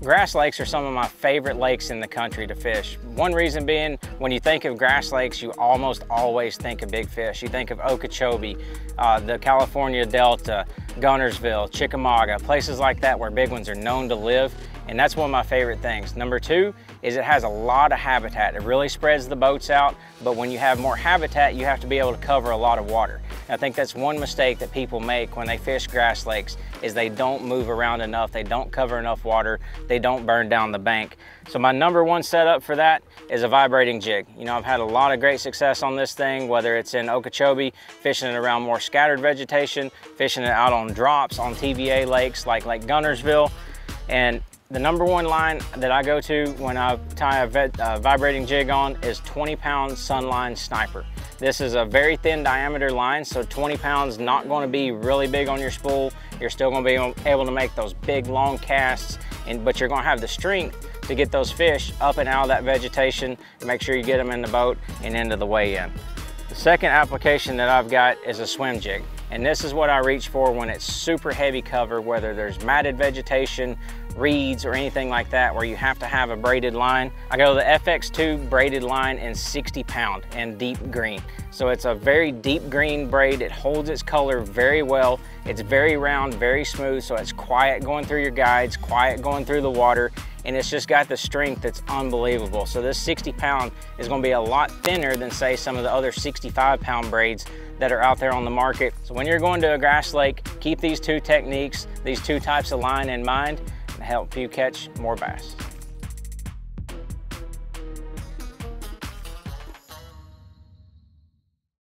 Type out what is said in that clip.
Grass lakes are some of my favorite lakes in the country to fish. One reason being, when you think of grass lakes, you almost always think of big fish. You think of Okeechobee, the California Delta, Guntersville, Chickamauga, places like that where big ones are known to live. And that's one of my favorite things. Number two is it has a lot of habitat. It really spreads the boats out, but when you have more habitat, you have to be able to cover a lot of water. And I think that's one mistake that people make when they fish grass lakes is they don't move around enough, they don't cover enough water, they don't burn down the bank. So my number one setup for that is a vibrating jig. You know, I've had a lot of great success on this thing, whether it's in Okeechobee, fishing it around more scattered vegetation, fishing it out on drops on TVA lakes like Guntersville. And the number one line that I go to when I tie a vibrating jig on is 20-pound Sunline Sniper. This is a very thin diameter line, so 20 pounds not going to be really big on your spool. You're still going to be able to make those big long casts, but you're going to have the strength to get those fish up and out of that vegetation. Make sure you get them in the boat and into the weigh-in. The second application that I've got is a swim jig. And this is what I reach for when it's super heavy cover, whether there's matted vegetation, reeds, or anything like that where you have to have a braided line. I go the FX2 braided line in 60-pound and deep green. So it's a very deep green braid. It holds its color very well. It's very round, very smooth, so it's quiet going through your guides, quiet going through the water, and it's just got the strength that's unbelievable. So this 60-pound is going to be a lot thinner than, say, some of the other 65-pound braids that are out there on the market. So when you're going to a grass lake, keep these two techniques, these two types of line in mind, and help you catch more bass.